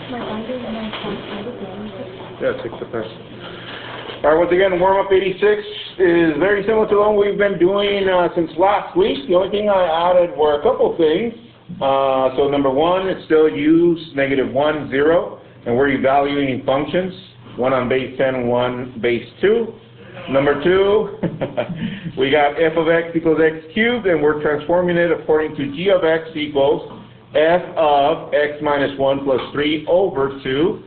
Yeah, 6 to pass. All right, once again, warm-up 86 is very similar to the one we've been doing since last week. The only thing I added were a couple things. So number one, it's still use -1, 0, and we're evaluating functions, one on base 10, one base 2. Number two, we got f of x equals x cubed, and we're transforming it according to g of x equals f of x minus 1 plus 3 over 2.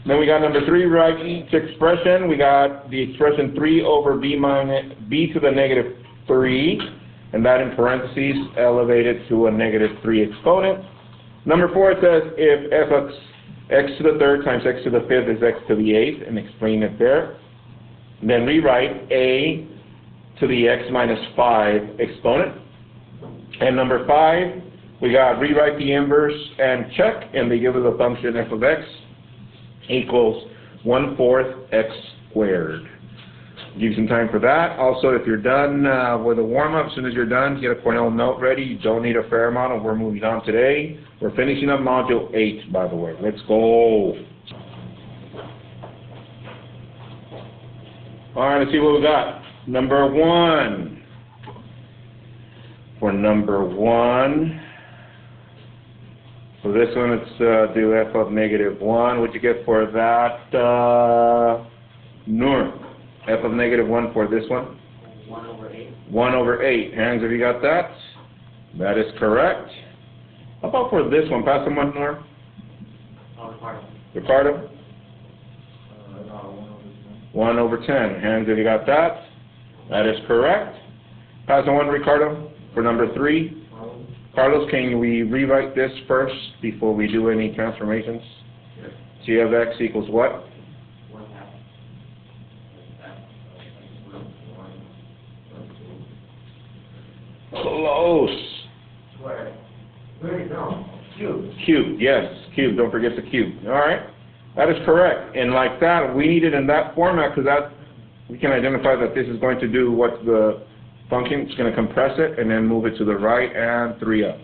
Then we got number three, right each expression. We got the expression 3 over b to the -3, and that in parentheses elevated to a -3 exponent. Number four, it says if f of x to the third times x to the fifth is x to the eighth, and explain it there. And then rewrite a to the x minus 5 exponent. And number five, we got rewrite the inverse and check, and they give us a function f of x equals 1/4 x squared. Give you some time for that. Also, if you're done with the warm-up, as soon as you're done, get a Cornell note ready. You don't need a fair amount, and we're moving on today. We're finishing up module 8, by the way. Let's go. All right, let's see what we got. Number one. For number one, for this one, let's do f of -1. What'd you get for that, Noor? F of -1 for this one? 1 over 8. 1 over 8. Hands, have you got that? That is correct. How about for this one? Pass someone, Noor. Ricardo? 1 over 10. Hands, have you got that? That is correct. Pass on one, Ricardo, for number 3. Carlos, can we rewrite this first before we do any transformations? Yes. G of x equals what? 1/2. Close. Square. Wait, no. Cube. Cube, yes. Cube, don't forget the cube. All right. That is correct. And like that, we need it in that format because that we can identify that this is going to do what the function. It's going to compress it and then move it to the right and 3 up.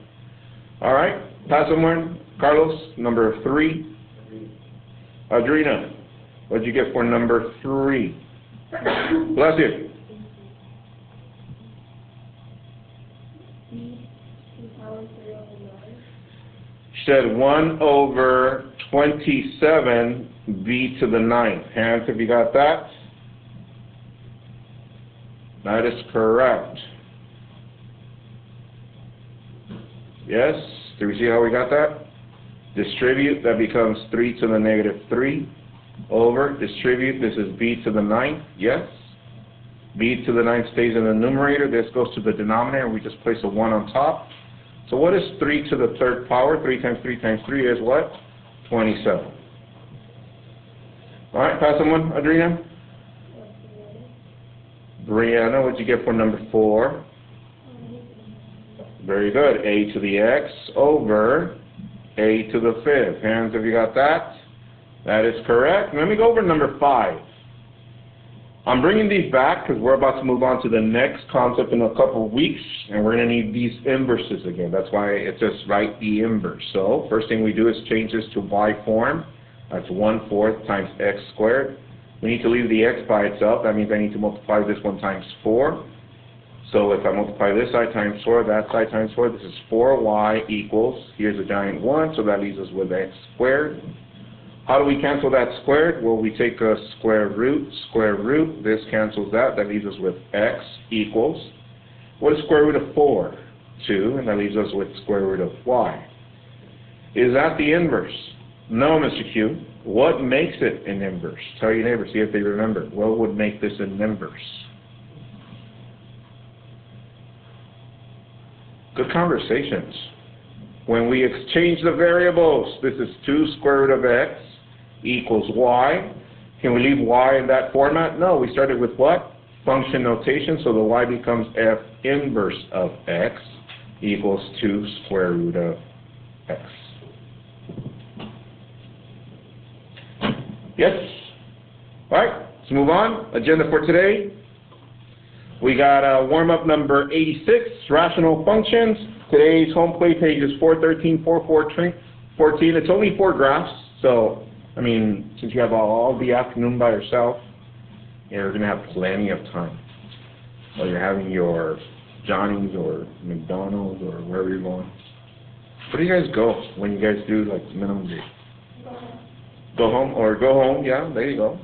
All right. Pass someone. Carlos, number 3. Adrina, what did you get for number 3? Bless you. She said 1 over 27 b to the 9th. Hands, have you got that? That is correct. Yes? Do we see how we got that? Distribute, that becomes 3 to the -3 over. Distribute, this is b to the 9th. Yes? b to the 9th stays in the numerator. This goes to the denominator. We just place a 1 on top. So what is 3 to the 3rd power? 3 times 3 times 3 is what? 27. All right, pass someone, Adriana. Brianna, what'd you get for number 4? Very good. A to the x over a to the 5th. Hands, have you got that? That is correct. Let me go over number 5. I'm bringing these back because we're about to move on to the next concept in a couple of weeks, and we're going to need these inverses again. That's why it says write the inverse. So first thing we do is change this to y form. That's 1/4 times x squared. We need to leave the x by itself. That means I need to multiply this one times 4. So if I multiply this side times 4, that side times 4, this is 4y equals, here's a giant 1, so that leaves us with x squared. How do we cancel that squared? Well, we take a square root, this cancels that. That leaves us with x equals, what is square root of 4? 2, and that leaves us with square root of y. Is that the inverse? No, Mr. Q. What makes it an inverse? Tell your neighbor, see if they remember. What would make this an inverse? Good conversations. When we exchange the variables, this is 2 square root of x equals y. Can we leave y in that format? No, we started with what? Function notation, so the y becomes f inverse of x equals 2 square root of x. Yes? All right, let's move on. Agenda for today. We got warm-up number 86, rational functions. Today's home plate page is 413, 414. It's only 4 graphs, So, I mean, since you have all the afternoon by yourself, you're going to have plenty of time. While you're having your Johnny's or McDonald's or wherever you're going. Where do you guys go when you guys do like minimum day? Go home or go home, yeah, there you go.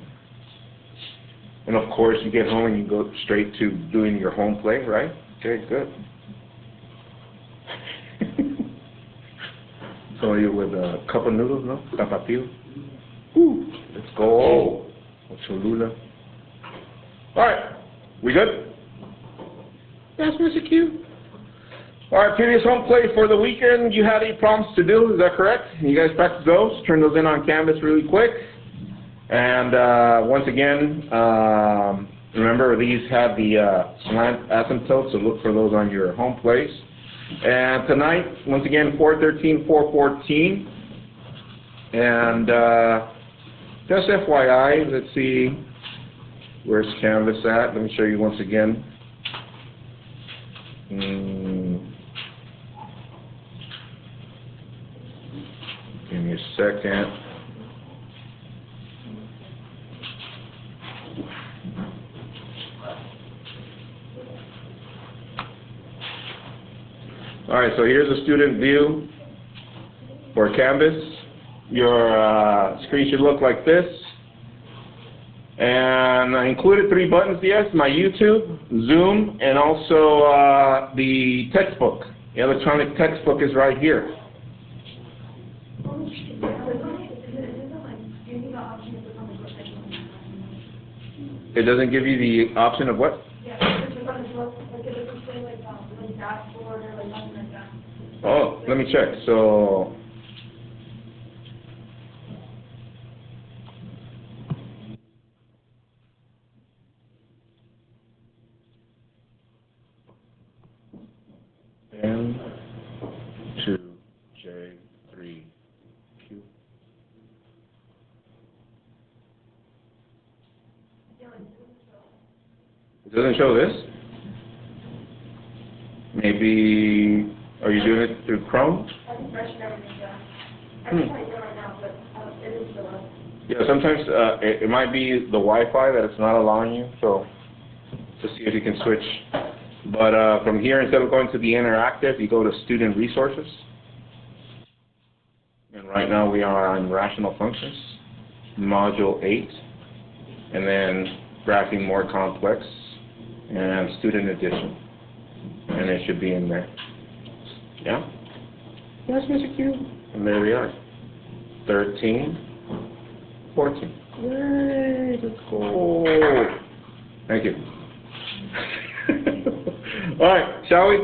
And of course you get home and you go straight to doing your home play, right? Okay, good. So you with a cup of noodles, no? Tapatio? Woo, let's go. Cholula. Alright, we good? That's Mr. Q. Alright, previous home play for the weekend, you had 8 problems to do, is that correct? You guys practice those, turn those in on canvas really quick. And once again, remember these have the slant asymptotes, so look for those on your home plays. And tonight, once again, 413, 414. And just FYI, let's see, where's canvas at? Let me show you once again. Give me a second. Alright, so here's a student view for Canvas. Your screen should look like this. And I included 3 buttons, yes, my YouTube, Zoom, and also the textbook. The electronic textbook is right here. It doesn't give you the option of what? Oh, let me check. So, N, 2, J, 3, Q. It doesn't show this? Maybe, are you doing it through Chrome? I think fresh everything down. I can try to do it right now, but it is still up. Yeah, sometimes it might be the Wi-Fi that it's not allowing you, so just see if you can switch. But from here, instead of going to the interactive, you go to student resources. And right now we are on rational functions, module 8, and then graphing more complex, and student edition. And it should be in there. Yeah? Yes, Mr. Q. And there we are. 13, 14. Yay, let's go. Thank you. Alright, shall we?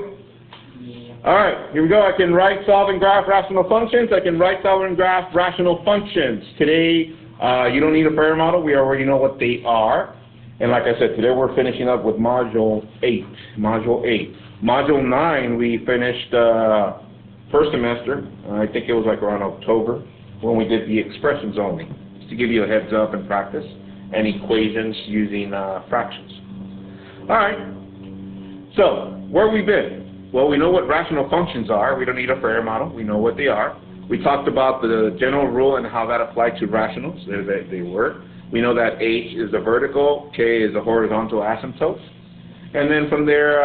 Alright, here we go. I can write, solve, and graph rational functions. I can write, solve, and graph rational functions. Today, you don't need a Ferrier model. We already know what they are. And like I said, today we're finishing up with Module 8. Module 8. Module 9, we finished first semester. I think it was like around October when we did the expressions only, just to give you a heads up and practice, and equations using fractions. All right. So where have we been? Well, we know what rational functions are. We don't need a Ferrier model. We know what they are. We talked about the general rule and how that applied to rationals. There they were. We know that H is a vertical, K is a horizontal asymptote. And then from there,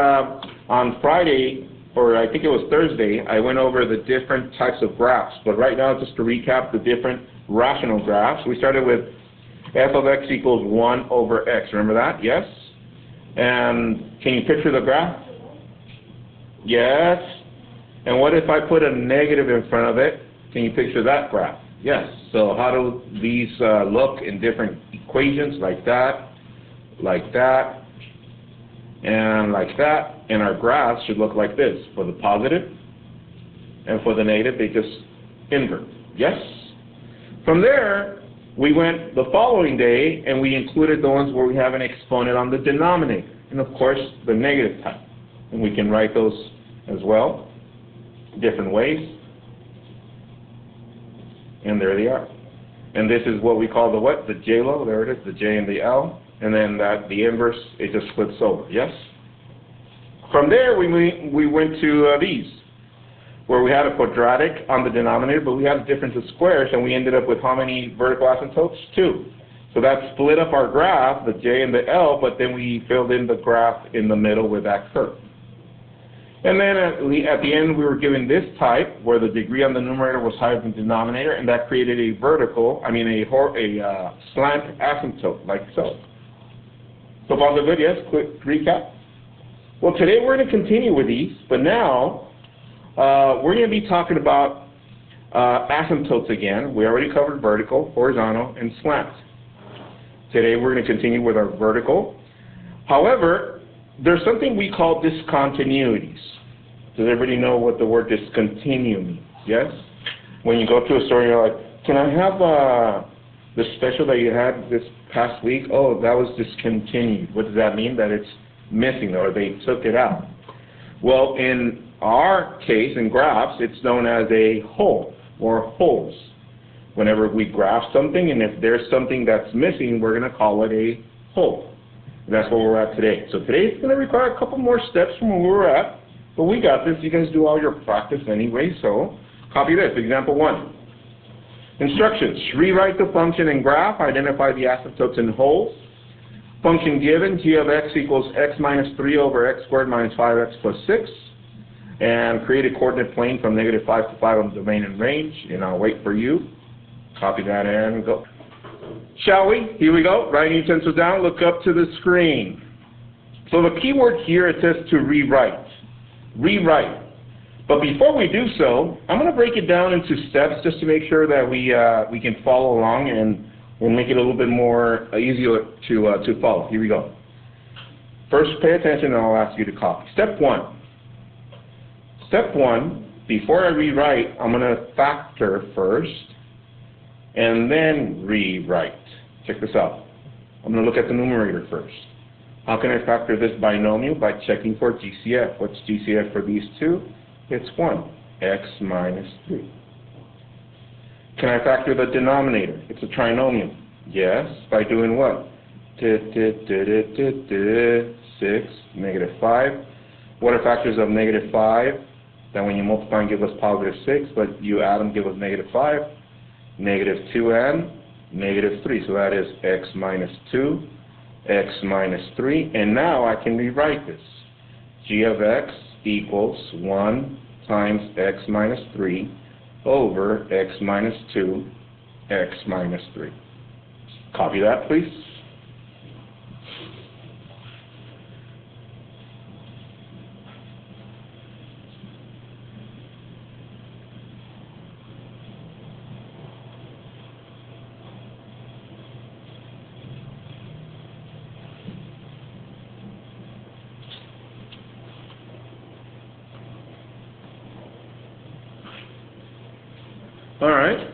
on Friday, or I think it was Thursday, I went over the different types of graphs. But right now, just to recap the different rational graphs, we started with f of x equals 1 over x. Remember that? Yes? And can you picture the graph? Yes. And what if I put a negative in front of it? Can you picture that graph? Yes. So how do these look in different equations like that, and like that? And our graphs should look like this. For the positive and for the negative, they just invert. Yes? From there, we went the following day and we included the ones where we have an exponent on the denominator. And of course, the negative type. And we can write those as well, different ways. And there they are. And this is what we call the what? The J-lo. There it is, the J and the L. And then the inverse, it just flips over. Yes? From there, we went to these. where we had a quadratic on the denominator, but we had a difference of squares, and we ended up with how many vertical asymptotes? 2. So that split up our graph, the J and the L, but then we filled in the graph in the middle with that curve. And then at the end, we were given this type, where the degree on the numerator was higher than the denominator, and that created a slant asymptote, like so. So far so good, yes? Quick recap. Well, today we're going to continue with these, but now we're going to be talking about asymptotes again. We already covered vertical, horizontal, and slant. Today we're going to continue with our vertical. However, there's something we call discontinuities. Does everybody know what the word discontinue means? Yes? When you go to a store and you're like, can I have the special that you had this past week? Oh, that was discontinued. What does that mean? That it's missing, or they took it out. Well, in our case, in graphs, it's known as a hole or holes. Whenever we graph something, and if there's something that's missing, we're going to call it a hole. And that's where we're at today. So today is going to require a couple more steps from where we're at, but we got this. You guys do all your practice anyway, so copy this. Example 1. Instructions. Rewrite the function in graph. Identify the asymptotes in holes. Function given, g of x equals x minus 3 over x squared minus 5x plus 6. And create a coordinate plane from -5 to 5 on the domain and range. And I'll wait for you. Copy that and go. Shall we? Here we go. Writing utensils down. Look up to the screen. So the key word here, it says to rewrite. Rewrite. But before we do so, I'm going to break it down into steps just to make sure that we can follow along and make it a little bit more easier to follow. Here we go. First, pay attention and I'll ask you to copy. Step 1. Step 1, before I rewrite, I'm going to factor first and then rewrite. Check this out. I'm going to look at the numerator first. How can I factor this binomial? By checking for GCF. What's GCF for these two? It's 1, x minus 3. Can I factor the denominator? It's a trinomial. Yes, by doing what? 6, -5. What are factors of -5? That when you multiply and give us +6, but you add them, give us -5, -2, and -3. So that is x minus 2, x minus 3. And now I can rewrite this. G of x equals 1 times x minus 3 over x minus 2, x minus 3. Copy that, please. All right.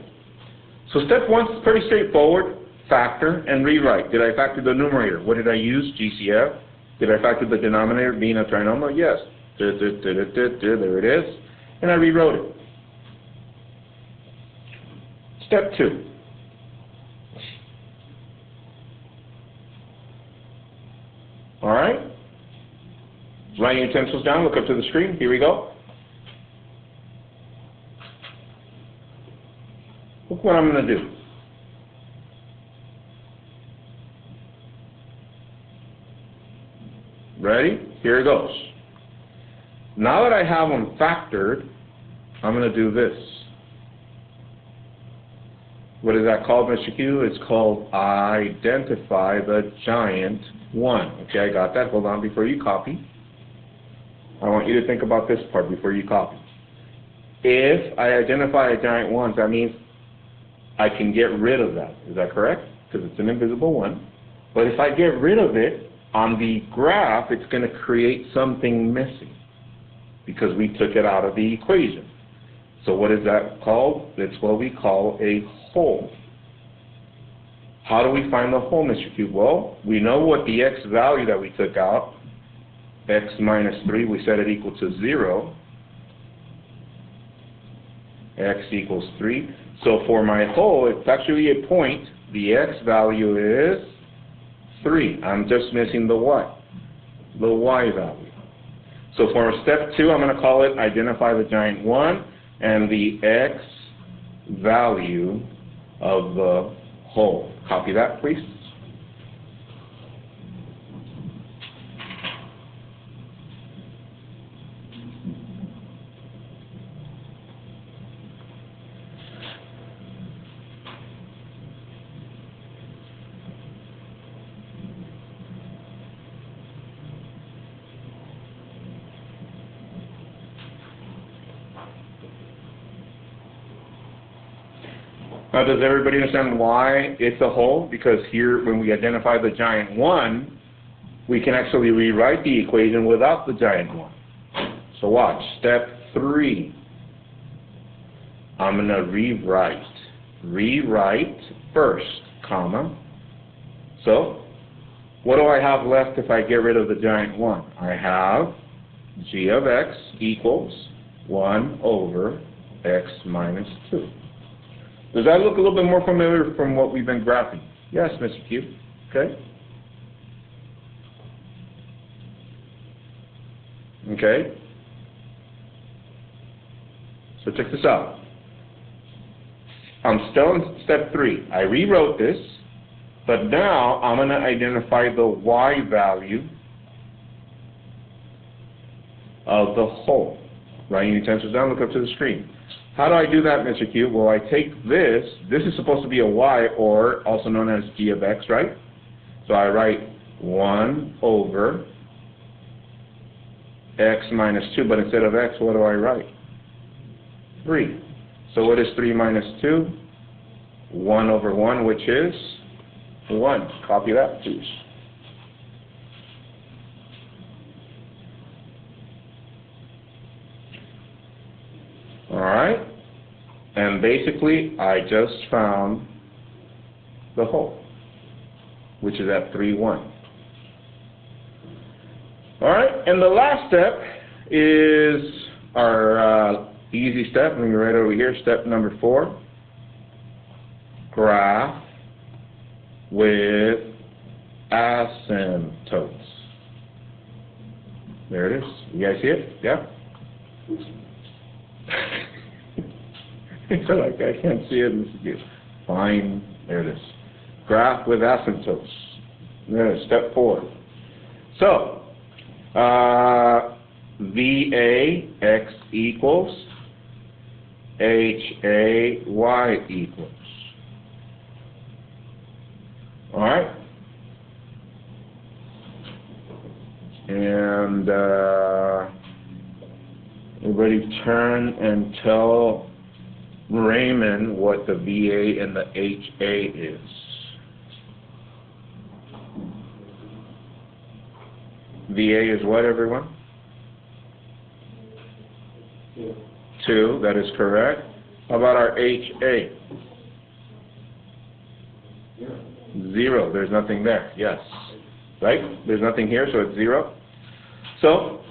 So step 1 is pretty straightforward. Factor and rewrite. Did I factor the numerator? What did I use? GCF. Did I factor the denominator being a trinomial? Yes. There it is. And I rewrote it. Step 2. All right. Writing utensils down. Look up to the screen. Here we go. Look what I'm going to do. Ready? Here it goes. Now that I have them factored, I'm going to do this. What is that called, Mr. Q? It's called identify the giant one. Okay, I got that. Hold on before you copy. I want you to think about this part before you copy. If I identify a giant one, that means I can get rid of that. Is that correct? Because it's an invisible one. But if I get rid of it, on the graph, it's going to create something missing because we took it out of the equation. So what is that called? That's what we call a hole. How do we find the hole, Mr. Q? Well, we know what the x value that we took out, x minus 3, we set it equal to 0. X equals 3. So for my hole, it's actually a point. The x value is 3. I'm just missing the what? The y value. So for step 2, I'm going to call it identify the giant 1 and the x value of the whole. Copy that, please. Now, does everybody understand why it's a whole? Because here, when we identify the giant 1, we can actually rewrite the equation without the giant 1. So watch. Step 3. I'm going to rewrite. Rewrite first, comma. So, what do I have left if I get rid of the giant 1? I have g of x equals 1 over x minus 2. Does that look a little bit more familiar from what we've been graphing? Yes, Mr. Q. Okay. Okay. So check this out. I'm still in step 3. I rewrote this, but now I'm going to identify the y value of the whole. Writing your utensils down, look up to the screen. How do I do that, Mr. Q? Well, I take this is supposed to be a y, or also known as g of x, right? So I write 1 over x minus 2, but instead of x, what do I write? 3. So what is 3 minus 2? 1 over 1, which is 1. Copy that, please. Alright, and basically I just found the whole, which is at 3, 1. Alright, and the last step is our easy step, and we're right over here, step number 4. Graph with asymptotes. There it is. You guys see it? Yeah? It's like I can't see it. This is fine. There it is. Graph with asymptotes. There it is. Step 4. So, VA x equals HA y equals. Alright? And everybody turn and tell Raymond what the VA and the HA is. VA is what, everyone? 2, that is correct. How about our HA? 0, there's nothing there, yes. Right? There's nothing here, so it's 0. So,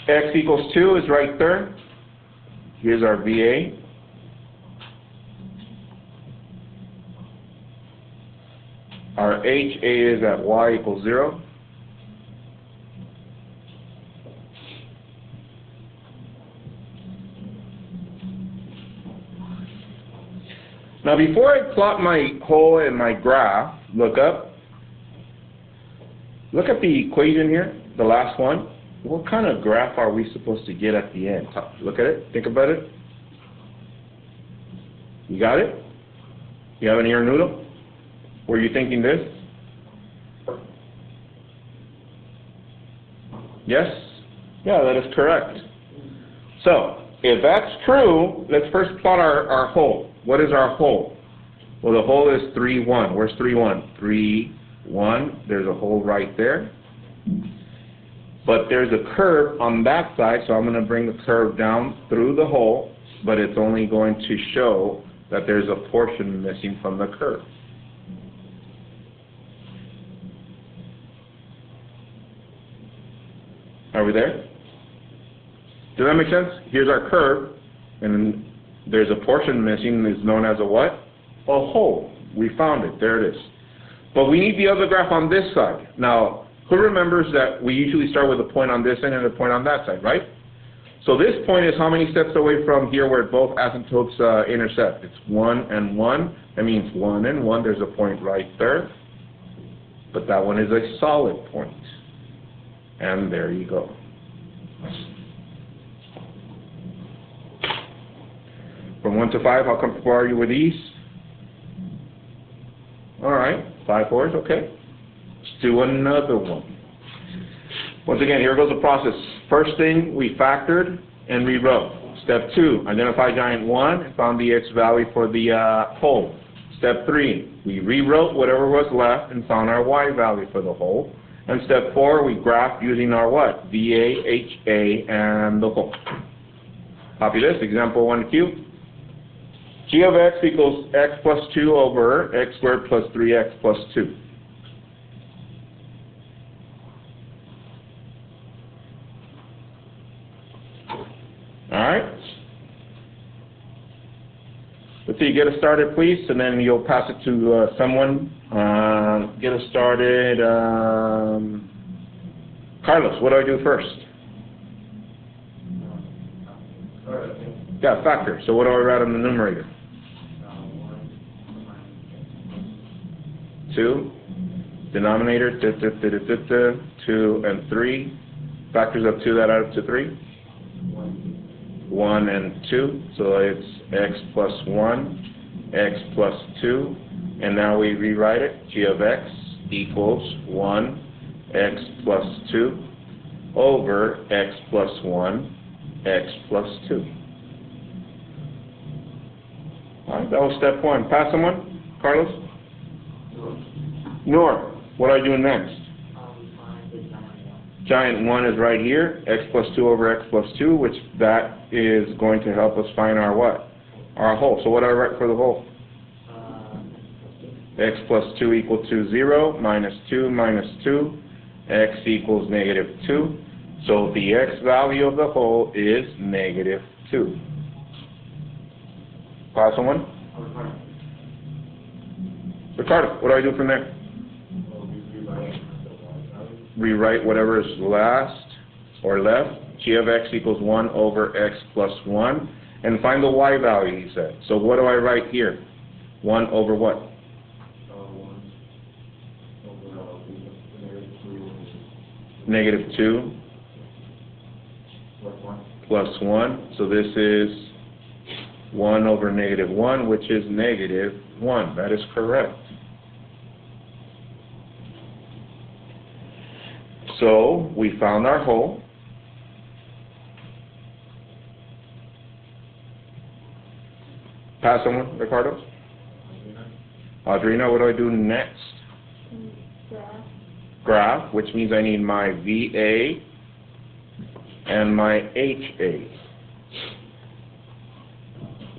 x equals 2 is right there. Here's our VA. Our HA is at y equals 0. Now before I plot my whole and my graph, look up. Look at the equation here, the last one. What kind of graph are we supposed to get at the end? Look at it, think about it. You got it? You have it in your noodle? Were you thinking this? Yes? Yeah, that is correct. So, if that's true, let's first plot our whole. What is our whole? Well, the whole is 3, 1. Where's 3, 1? 3, 1. There's a hole right there. But there's a curve on that side, so I'm going to bring the curve down through the hole, but it's only going to show that there's a portion missing from the curve. Are we there? Does that make sense? Here's our curve, and there's a portion missing, is known as a what? A hole. We found it. There it is. But we need the other graph on this side. Now, Who remembers that we usually start with a point on this end and a point on that side, right? So this point is how many steps away from here where both asymptotes intersect? It's 1 and 1. That means 1 and 1. There's a point right there. But that one is a solid point. And there you go. From 1 to 5, how comfortable are you with these? All right, 5 4s, okay. Let's do another one. Once again, here goes the process. First thing, we factored and rewrote. Step 2, identify giant 1 and found the x value for the hole. Step 3, we rewrote whatever was left and found our y value for the hole. And step 4, we graphed using our what? VA, HA, and the hole. Copy this, example 1Q. G of x equals x plus 2 over x squared plus 3x plus 2. Alright? Let's see, get us started please, and then you'll pass it to someone. Get us started. Carlos, what do I do first? Yeah, factor. So what do I write on the numerator? 2. Denominator, 2 and 3. Factors of 2 that add up to 3. 1 and 2. So it's x plus 1, x plus 2. And now we rewrite it. G of x equals 1, x plus 2 over x plus 1, x plus 2. All right, that was step 1. Pass someone? Carlos? Nor. What are I doing next? Giant 1 is right here. X plus 2 over x plus 2, which that is going to help us find our what? Our hole. So what do I write for the hole? X plus 2 equal to 0, minus 2 minus 2. X equals negative 2. So the x value of the hole is negative 2. Pass someone? Ricardo, what do I do from there? Rewrite whatever is last or left. G of x equals 1 over x plus 1. And find the y value, he said. So what do I write here? 1 over what? Negative 2 plus 1. So this is 1 over negative 1, which is negative 1. That is correct. So we found our hole. Pass someone, Ricardo? Audrina, what do I do next? Graph, which means I need my VA and my HA.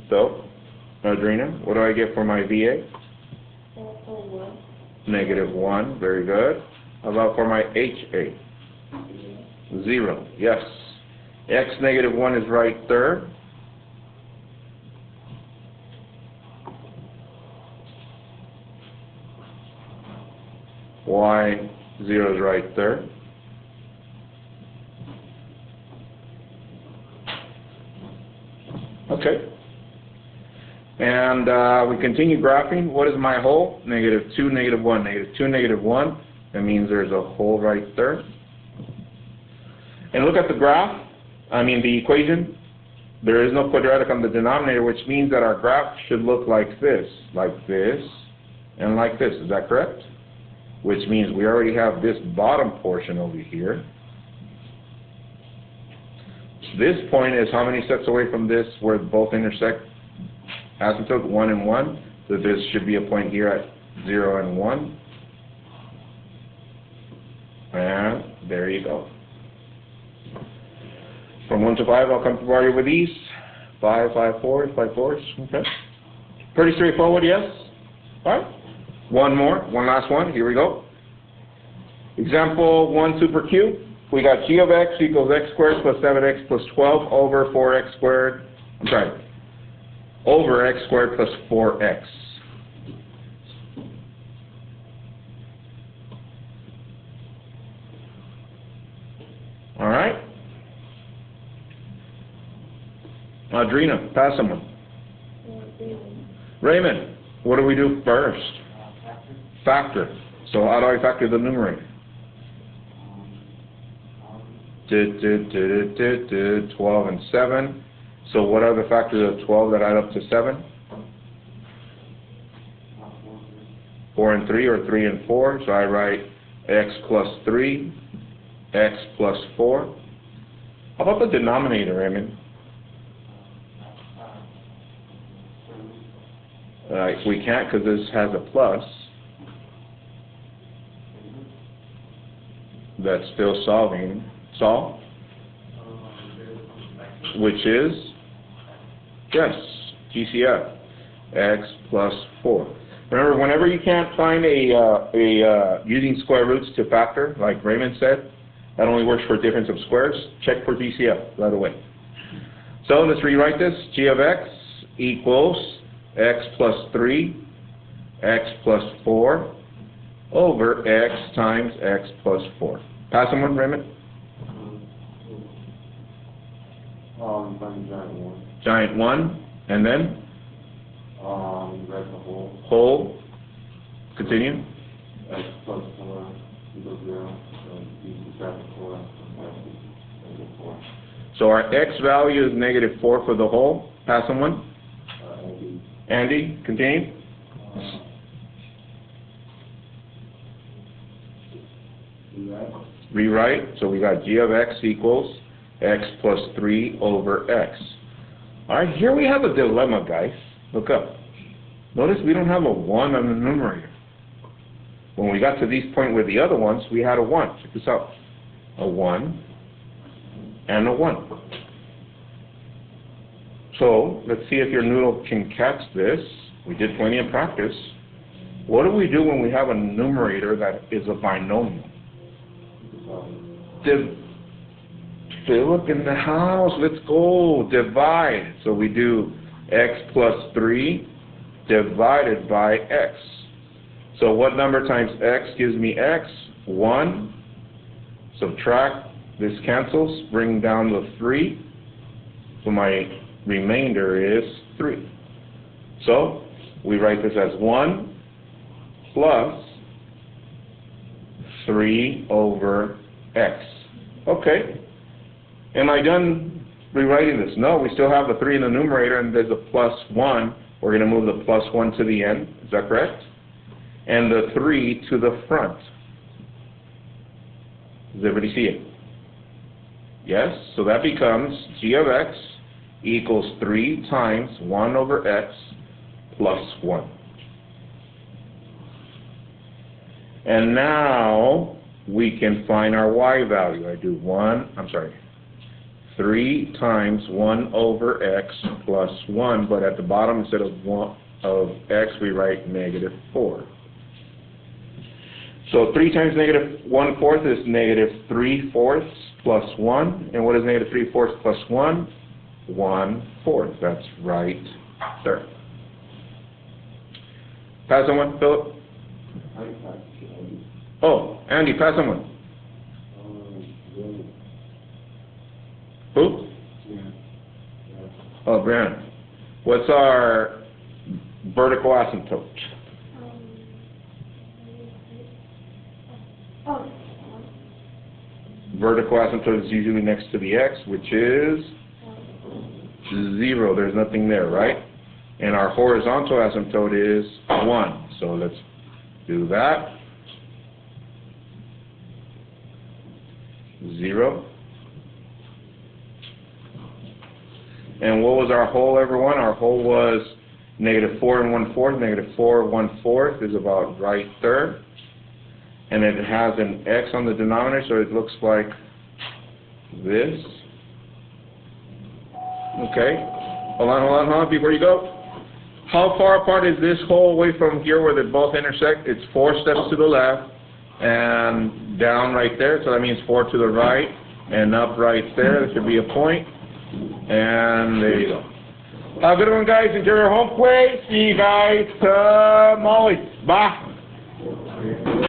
So, Audrina, what do I get for my VA? Negative 1, very good. How about for my HA? 0, yes. X negative 1 is right there. Y 0 is right there. Okay. And we continue graphing. What is my hole? Negative 2, negative 1. Negative 2, negative 1. That means there's a hole right there. And look at the graph. The equation. There is no quadratic on the denominator, which means that our graph should look like this, and like this. Is that correct? Which means we already have this bottom portion over here. This point is how many steps away from this where both intersect? Asymptote 1 and 1. So this should be a point here at 0 and 1. And there you go. From 1 to 5, I'll come to borrow you with these. 5, 5, 4, 5, 4s. Okay. Pretty straightforward, yes? All right. One more, one last one. Here we go. Example 1 super cube. We got g of x equals x squared plus 7x plus 12 over 4x squared. Over x squared plus 4x. Audrina, pass someone. Raymond, what do we do first? Factor. So how do I factor the numerator? 12 and 7. So what are the factors of 12 that add up to 7? 4 and 3, or 3 and 4. So I write x plus 3, x plus 4. How about the denominator, Raymond? We can't, because this has a plus. That's still solving. Solve? Which is? Yes, GCF. X plus 4. Remember, whenever you can't find using square roots to factor, like Raymond said, that only works for difference of squares, check for GCF right away. So let's rewrite this. G of x equals x plus 3, x plus 4, over x times x plus 4. Pass someone, Raymond. Giant 1, and then? That's a whole. Whole. Continue. X plus 4 equals 0, so you subtract 4, negative 4. So our x value is negative 4 for the whole. Pass someone. Andy. Andy, continue. Rewrite. So we got g of x equals x plus 3 over x. All right, here we have a dilemma, guys. Look up. Notice we don't have a 1 on the numerator. When we got to these point with the other ones, we had a 1. Check this out. A 1 and a 1. So let's see if your noodle can catch this. We did plenty of practice. What do we do when we have a numerator that is a binomial? Philip in the house, let's go. Divide. So we do x plus 3 divided by x. So what number times x gives me x? 1. Subtract. This cancels. Bring down the 3. So my remainder is 3. So we write this as 1 plus 3 over x. Okay. Am I done rewriting this? No, we still have the 3 in the numerator, and there's a plus 1. We're going to move the plus 1 to the end. Is that correct? And the 3 to the front. Does everybody see it? Yes? So that becomes g of x equals 3 times 1 over x plus 1. And now we can find our y value. I do 3 times 1 over x plus 1, but at the bottom instead of x we write negative 4. So 3 times negative 1/4 is negative 3/4 plus 1. And what is negative 3/4 plus 1? 1/4. That's right there. Pass someone, Philip. Oh, Andy, pass someone. Who? Oh, Brian. What's our vertical asymptote? Vertical asymptote is usually next to the x, which is 0. There's nothing there, right? And our horizontal asymptote is 1. So let's do that. 0. And what was our whole, everyone? Our whole was negative 4 1/4. Negative 4 1/4 is about right there. And it has an x on the denominator, so it looks like this. Okay. Hold on, before you go. How far apart is this whole away from here where they both intersect? It's 4 steps to the left and down right there. So that means 4 to the right and up right there. There should be a point. And there you go. Have a good one, guys. Enjoy your home play. See you guys tomorrow. Bye.